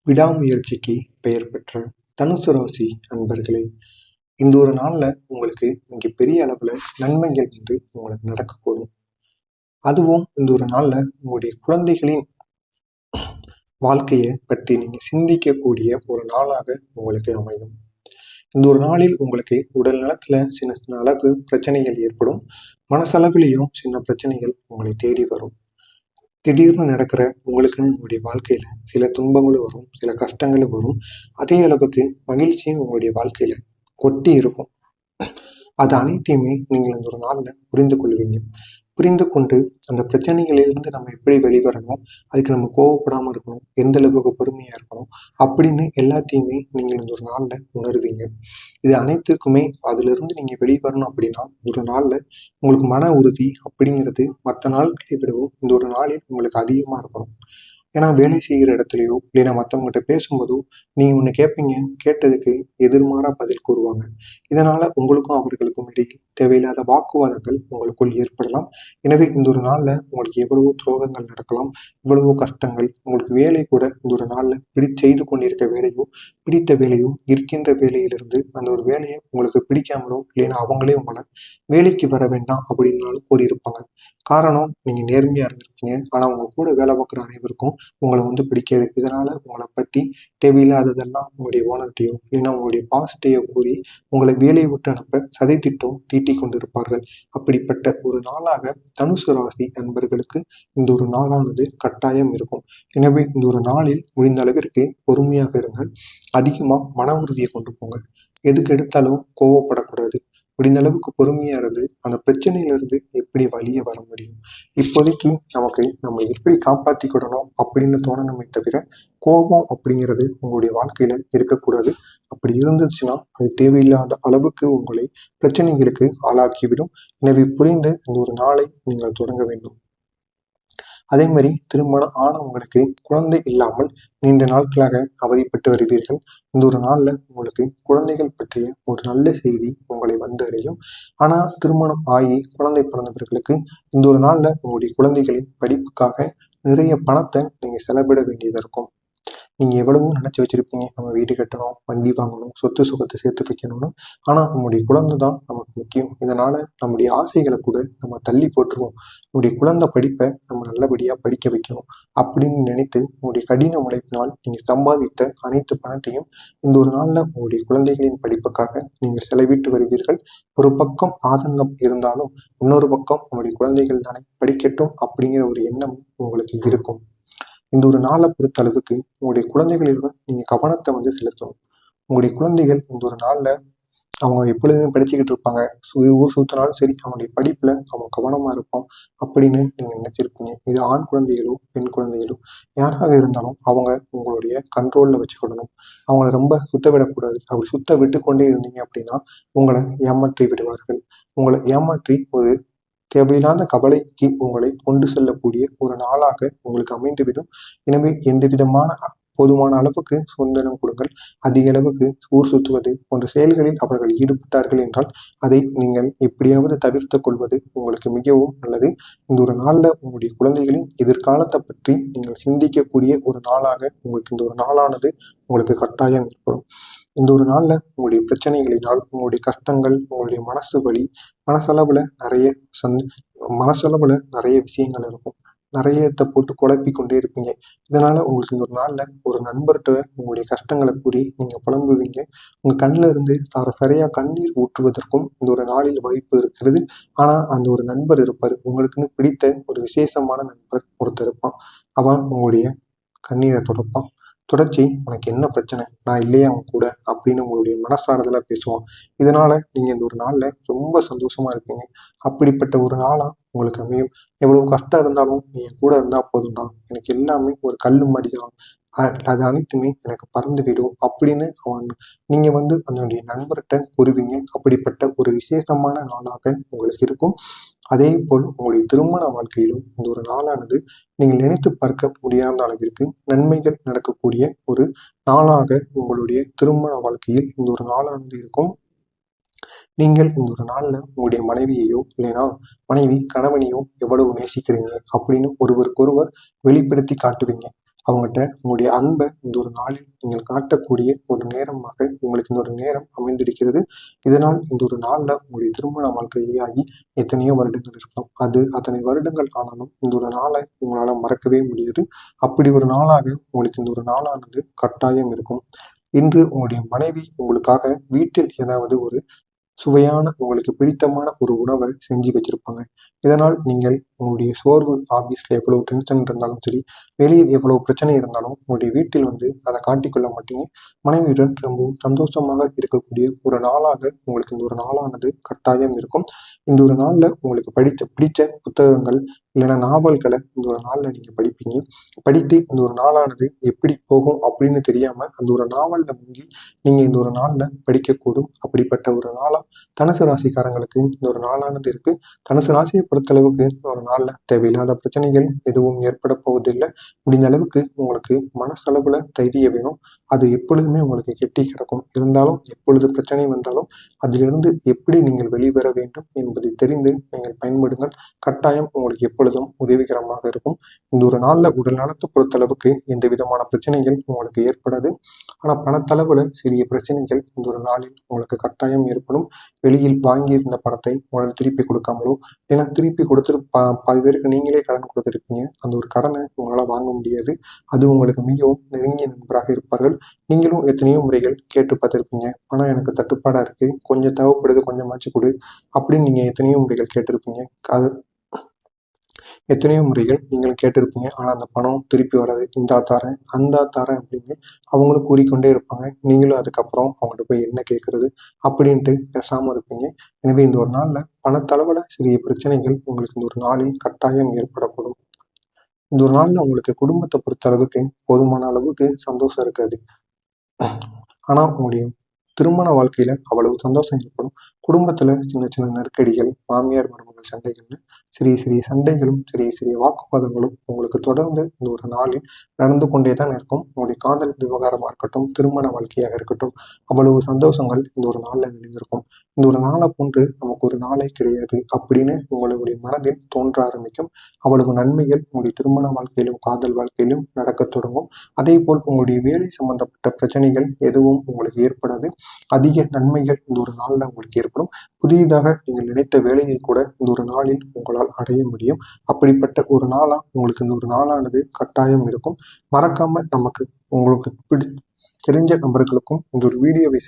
விடாமுயற்சிக்கு பெயர் பெற்ற தனுசு ராசி அன்பர்களே, இந்த ஒரு நாள்ல உங்களுக்கு மிகப்பெரிய அளவுல நன்மைகள் உங்களுக்கு நடக்கக்கூடும். அதுவும் இந்த ஒரு நாள்ல உங்களுடைய குழந்தைகளின் வாழ்க்கையை பற்றி நீங்க சிந்திக்கக்கூடிய ஒரு நாளாக உங்களுக்கு அமையும். இந்த ஒரு நாளில் உங்களுக்கு உடல் நலத்துல சின்ன சின்ன அளவு பிரச்சனைகள் ஏற்படும். மனசளவிலையும் சின்ன பிரச்சனைகள் உங்களை தேடி வரும். திடீர்னு நடக்கிற உங்களுக்குன்னு உங்களுடைய வாழ்க்கையில சில துன்பங்களும் வரும், சில கஷ்டங்களும் வரும். அதே அளவுக்கு மகிழ்ச்சியும் உங்களுடைய வாழ்க்கையில கொட்டி இருக்கும். அது அனைத்தையுமே நீங்கள் அந்த ஒரு நாள்ல புரிந்து கொள்வீங்க. புரிந்து கொண்டு அந்த பிரச்சனைகளிலிருந்து நம்ம எப்படி வெளிவரணும், அதுக்கு நம்ம கோவப்படாம இருக்கணும், எந்த அளவுக்கு பொறுமையா இருக்கணும் அப்படின்னு எல்லாத்தையுமே நீங்கள் இந்த ஒரு நாள்ல உணர்வீங்க. இது அனைத்திற்குமே அதிலிருந்து நீங்க வெளிவரணும் அப்படின்னா ஒரு நாள்ல உங்களுக்கு மன உறுதி அப்படிங்கிறது மற்ற நாட்களை விடவும் இந்த ஒரு நாளில் உங்களுக்கு அதிகமா இருக்கணும். ஏன்னா வேலை செய்கிற இடத்துலையோ இல்லைன்னா மற்றவங்ககிட்ட பேசும்போதோ நீங்க ஒண்ணு கேட்பீங்க, கேட்டதுக்கு எதிர்மாறா பதில் கூறுவாங்க. இதனால உங்களுக்கும் அவர்களுக்கும் இடையில் தேவையில்லாத வாக்குவாதங்கள் உங்களுக்குள் ஏற்படலாம். எனவே இந்த ஒரு நாள்ல உங்களுக்கு எவ்வளவோ துரோகங்கள் நடக்கலாம், இவ்வளவோ கஷ்டங்கள். உங்களுக்கு வேலை கூட இந்த ஒரு நாள்ல செய்து கொண்டிருக்க வேலையோ பிடித்த வேலையோ இருக்கின்ற வேலையிலிருந்து அந்த ஒரு வேலையை உங்களுக்கு பிடிக்காமலோ இல்லைன்னா அவங்களே உங்களை வேலைக்கு வர வேண்டாம் அப்படின்னாலும் கூறியிருப்பாங்க. காரணம், நீங்க நேர்மையா இருந்திருக்கீங்க. ஆனா உங்க கூட வேலை பார்க்குற அனைவருக்கும் உங்களை பிடிக்காது. இதனால உங்களை பத்தி தேவையில்லாததெல்லாம் உங்களுடைய ஓனர்கிட்டயோ இல்லைன்னா உங்களுடைய பாஸ்டையோ கூறி உங்களை வேலையை விட்டு அனுப்ப சதித்திட்டம் தீட்டிக் கொண்டிருப்பார்கள். அப்படிப்பட்ட ஒரு நாளாக தனுசு ராசி அன்பர்களுக்கு இந்த ஒரு நாளானது கட்டாயம் இருக்கும். எனவே இந்த ஒரு நாளில் முடிந்த அளவிற்கு பொறுமையாக இருங்கள். அதிகமா மன உறுதியை கொண்டு போங்க. எதுக்கு எடுத்தாலும் கோவப்படக்கூடாது. முடிந்த அளவுக்கு பொறுமையா இருந்து அந்த பிரச்சனையிலிருந்து எப்படி வெளியே வர முடியும், இப்போதைக்கு நமக்கு நம்ம எப்படி காப்பாத்திக்கிடணும் அப்படின்னு தோணணுமே தவிர கோபம் அப்படிங்கிறது உங்களுடைய வாழ்க்கையில இருக்கக்கூடாது. அப்படி இருந்துச்சுன்னா அது தேவையில்லாத அளவுக்கு உங்களை பிரச்சனைகளுக்கு ஆளாக்கிவிடும். எனவே புரிந்து இந்த ஒரு நாளை நீங்கள் தொடங்க வேண்டும். அதே மாதிரி திருமணம் ஆனவங்களுக்கு குழந்தை இல்லாமல் நீண்ட நாட்களாக அவதிப்பட்டு வருவீர்கள். இந்த ஒரு நாள்ல உங்களுக்கு குழந்தைகள் பற்றிய ஒரு நல்ல செய்தி உங்களை வந்து அடையும். ஆனா திருமணம் ஆகி குழந்தை பிறந்தவர்களுக்கு இந்த ஒரு நாள்ல உங்களுடைய குழந்தைகளின் படிப்புக்காக நிறைய பணத்தை நீங்க செலவிட வேண்டியதா இருக்கும். நீங்க எவ்வளவோ நினைச்சு வச்சிருப்பீங்க, நம்ம வீடு கட்டணும், வண்டி வாங்கணும், சொத்து சுகத்தை சேர்த்து வைக்கணும்னு. ஆனா நம்முடைய குழந்தை தான் நமக்கு முக்கியம். இதனால நம்முடைய ஆசைகளை கூட நம்ம தள்ளி போட்டுருவோம். நம்முடைய குழந்தை படிப்பை நம்ம நல்லபடியா படிக்க வைக்கணும் அப்படின்னு நினைத்து உங்களுடைய கடின உழைப்பினால் நீங்க சம்பாதித்த அனைத்து பணத்தையும் இந்த ஒரு நாள்ல உங்களுடைய குழந்தைகளின் படிப்புக்காக நீங்கள் செலவிட்டு வருவீர்கள். ஒரு பக்கம் ஆதங்கம் இருந்தாலும் இன்னொரு பக்கம் நம்முடைய குழந்தைகள் தானே படிக்கட்டும் அப்படிங்கிற ஒரு எண்ணம் உங்களுக்கு இருக்கும். இந்த ஒரு நாளை பொறுத்த அளவுக்கு உங்களுடைய குழந்தைகளிடம் நீங்க கவனத்தை செலுத்தணும். உங்களுடைய குழந்தைகள் இந்த ஒரு நாள்ல அவங்க எப்பொழுதுமே படிச்சுக்கிட்டு இருப்பாங்க. ஊர் சுத்தினாலும் சரி அவங்களுடைய படிப்புல அவங்க கவனமா இருப்போம் அப்படின்னு நீங்க நினைச்சிருப்பீங்க. இது ஆண் குழந்தைகளோ பெண் குழந்தைகளோ யாராக இருந்தாலும் அவங்க உங்களுடைய கண்ட்ரோல்ல வச்சுக்கிடணும். அவங்கள ரொம்ப சுத்த விடக்கூடாது. அப்படி சுத்த விட்டு கொண்டே இருந்தீங்க அப்படின்னா உங்களை ஏமாற்றி விடுவார்கள். உங்களை ஏமாற்றி ஒரு தேவையில்லாத கவலைக்கு உங்களை கொண்டு செல்லக்கூடிய ஒரு நாளாக உங்களுக்கு அமைந்துவிடும். எனவே எந்த விதமான போதுமான அளவுக்கு சுதந்திரம் கொடுங்கள். அதிக அளவுக்கு ஊர் சுற்றுவது போன்ற செயல்களில் அவர்கள் ஈடுபட்டார்கள் என்றால் அதை நீங்கள் எப்படியாவது தவிர்த்து கொள்வது உங்களுக்கு மிகவும் நல்லது. இந்த ஒரு நாள்ல உங்களுடைய குழந்தைகளின் எதிர்காலத்தை பற்றி நீங்கள் சிந்திக்கக்கூடிய ஒரு நாளாக உங்களுக்கு இந்த ஒரு நாளானது உங்களுக்கு கட்டாயம் ஏற்படும். இந்த ஒரு நாள்ல உங்களுடைய பிரச்சனைகளினால் உங்களுடைய கஷ்டங்கள், உங்களுடைய மனசு வலி, மனசளவுல நிறைய மனசளவுல நிறைய விஷயங்கள் இருக்கும். நிறையத்தை போட்டு குழப்பி கொண்டே இருப்பீங்க. இதனால உங்களுக்கு இந்த ஒரு நாள்ல ஒரு நண்பர்கிட்ட உங்களுடைய கஷ்டங்களை கூறி நீங்க புலம்புவீங்க. உங்க கண்ணுல இருந்து சரியா கண்ணீர் ஊற்றுவதற்கும் இந்த ஒரு நாளில் வாய்ப்பு இருக்கிறது. ஆனா அந்த ஒரு நண்பர் இருப்பாரு, உங்களுக்குன்னு பிடித்த ஒரு விசேஷமான நண்பர் ஒருத்தர் இருப்பான். அவன் உங்களுடைய கண்ணீரை துடைப்பான். தொடர்ச்சி உனக்கு என்ன பிரச்சனை, நான் இல்லையா அவன் கூட அப்படின்னு உங்களுடைய மனசாரதுல பேசுவான். இதனால நீங்க இந்த ஒரு நாள்ல ரொம்ப சந்தோஷமா இருப்பீங்க. அப்படிப்பட்ட ஒரு நாளா உங்களுக்கு அமையும். எவ்வளவு கஷ்டம் இருந்தாலும் நீ என் கூட இருந்தா போதும்டா, எனக்கு எல்லாமே ஒரு கல்லு மாதிரிதான், அது அனைத்துமே எனக்கு பறந்து விடும் அப்படின்னு நீங்க அதனுடைய நண்பர்கிட்ட கூறுவீங்க. அப்படிப்பட்ட ஒரு விசேஷமான நாளாக உங்களுக்கு இருக்கும். அதே போல் உங்களுடைய திருமண வாழ்க்கையிலும் இந்த ஒரு நாளானது நீங்கள் நினைத்து பார்க்க முடியாத அளவிற்கு நன்மைகள் நடக்கக்கூடிய ஒரு நாளாக உங்களுடைய திருமண வாழ்க்கையில் இந்த ஒரு நாளானது இருக்கும். நீங்கள் இந்த ஒரு நாள்ல உங்களுடைய மனைவியையோ இல்லைன்னா மனைவி கணவனையோ எவ்வளவு நேசிக்கிறீங்க அப்படின்னு ஒருவருக்கொருவர் வெளிப்படுத்தி காட்டுவீங்க. அவங்ககிட்ட உங்களுடைய அன்பை இந்த ஒரு நாளில் நீங்கள் காட்டக்கூடிய ஒரு நேரமாக உங்களுக்கு இந்த ஒரு நேரம் அமைந்திருக்கிறது. இதனால் இந்த ஒரு நாளில் உங்களுடைய திருமண வாழ்க்கையாகி எத்தனையோ வருடங்கள் இருக்கலாம். அது அத்தனை வருடங்கள் ஆனாலும் இந்த ஒரு நாளை உங்களால் மறக்கவே முடியாது. அப்படி ஒரு நாளாக உங்களுக்கு இந்த ஒரு நாளானது கட்டாயம் இருக்கும். இன்று உங்களுடைய மனைவி உங்களுக்காக வீட்டில் ஏதாவது ஒரு சுவையான உங்களுக்கு பிடித்தமான ஒரு உணவை செஞ்சு வச்சிருப்பாங்க. இதனால் நீங்கள் உங்களுடைய சோர்வு, ஆபீஸ்ல எவ்வளவு டென்ஷன் இருந்தாலும் சரி, வெளியில் எவ்வளவு பிரச்சனை இருந்தாலும் உங்களுடைய வீட்டில் வந்து அதை காட்டிக்கொள்ள மாட்டீங்க. மனைவியுடன் ரொம்பவும் சந்தோஷமாக இருக்கக்கூடிய ஒரு நாளாக உங்களுக்கு இந்த ஒரு நாளானது கட்டாயம் இருக்கும். இந்த ஒரு நாள்ல உங்களுக்கு பிடிச்ச புத்தகங்கள் இல்லைன்னா நாவல்களை இந்த ஒரு நாள்ல நீங்க படிப்பீங்க. படித்து இந்த ஒரு நாளானது எப்படி போகும் அப்படின்னு தெரியாம அந்த ஒரு நாவல்ல மூங்கி நீங்க இந்த ஒரு நாள்ல படிக்கக்கூடும். அப்படிப்பட்ட ஒரு நாளா தனுசு ராசிக்காரங்களுக்கு இந்த ஒரு நாளானது இருக்கு. தனுசு ராசியை பொறுத்தளவுக்கு ஒரு நாள்ல தேவையில்லாத பிரச்சனைகள் எதுவும் ஏற்பட போவதில்லை. முடிந்த அளவுக்கு உங்களுக்கு மனசளவுல தைரியம் வேணும். அது எப்பொழுதுமே உங்களுக்கு கெட்டி கிடக்கும். இருந்தாலும் எப்பொழுது பிரச்சனை வந்தாலும் அதிலிருந்து எப்படி நீங்கள் வெளிவர வேண்டும் என்பதை தெரிந்து நீங்கள் பயன்படுங்கள். கட்டாயம் உங்களுக்கு எப்பொழுதும் உதவிகரமாக இருக்கும். இந்த ஒரு நாள்ல உடல் நலத்தை பொறுத்தளவுக்கு எந்த விதமான பிரச்சனைகள் உங்களுக்கு ஏற்படாது. ஆனா பணத்தளவுல சிறிய பிரச்சனைகள் இந்த ஒரு நாளில் உங்களுக்கு கட்டாயம் ஏற்படும். வெளியில் வாங்கியிருந்த பணத்தை உங்களால் திருப்பி கொடுக்காமலோ ஏன்னா திருப்பி கொடுத்துட்டு பாதி பேருக்கு நீங்களே கடன் கொடுத்துருப்பீங்க. அந்த ஒரு கடனை உங்களால் வாங்க முடியாது. அது உங்களுக்கு மிகவும் நெருங்கிய நண்பராக இருப்பார்கள். நீங்களும் எத்தனையோ முறைகள் கேட்டு பார்த்துருப்பீங்க. பணம் எனக்கு தட்டுப்பாடாக இருக்கு, கொஞ்சம் தேவைப்படுது, கொஞ்சமாச்சு கொடு அப்படின்னு நீங்கள் எத்தனையோ முறைகள் கேட்டிருப்பீங்க. அது எத்தனையோ முறைகள் நீங்கள் கேட்டிருப்பீங்க. ஆனால் அந்த பணம் திருப்பி வராது. இந்தா தாரேன், அந்தா தாரேன் அப்படின்னு அவங்களும் கூறிக்கொண்டே இருப்பாங்க. நீங்களும் அதுக்கப்புறம் அவங்கள்ட்ட போய் என்ன கேட்கறது அப்படின்ட்டு பேசாமல் இருப்பீங்க. எனவே இந்த ஒரு நாளில் பணத்தளவில் சிறிய பிரச்சனைகள் உங்களுக்கு இந்த ஒரு நாளில் கட்டாயம் ஏற்படக்கூடும். இந்த ஒரு நாளில் உங்களுக்கு குடும்பத்தை பொறுத்த அளவுக்கு போதுமான அளவுக்கு சந்தோஷம் இருக்காது. ஆனால் உங்களுடைய திருமண வாழ்க்கையில அவ்வளவு சந்தோஷம் ஏற்படும். குடும்பத்துல சின்ன சின்ன நெருக்கடிகள், மாமியார் மருமகள் சண்டைகள்னு சிறிய சிறிய சண்டைகளும் சிறிய சிறிய வாக்குவாதங்களும் உங்களுக்கு தொடர்ந்து இந்த ஒரு நாளில் நடந்து கொண்டே தான் இருக்கும். உங்களுடைய காதல் விவகாரமா இருக்கட்டும், திருமண வாழ்க்கையாக இருக்கட்டும், அவ்வளவு சந்தோஷங்கள் இந்த ஒரு நாள்ல நிறைந்திருக்கும். இந்த ஒரு நாளை போன்று நமக்கு ஒரு நாளே கிடையாது அப்படின்னு உங்களுடைய மனதில் தோன்ற ஆரம்பிக்கும். அவ்வளவு நன்மைகள் உங்களுடைய திருமண வாழ்க்கையிலும் காதல் வாழ்க்கையிலும் நடக்க தொடங்கும். அதே போல் உங்களுடைய வேலை சம்பந்தப்பட்ட பிரச்சனைகள் எதுவும் உங்களுக்கு ஏற்படாது. அதிக நன்மைகள் இந்த ஒரு நாளில் உங்களுக்கு ஏற்படும். புதிதாக நீங்கள் நினைத்த வேலையை கூட இந்த ஒரு நாளில் உங்களால் அடைய முடியும். அப்படிப்பட்ட ஒரு நாளா உங்களுக்கு இந்த ஒரு நாளானது கட்டாயம் இருக்கும். மறக்காம நமக்கு உங்களுக்கு தெரிஞ்ச நபர்களுக்கும் இந்த ஒரு வீடியோவை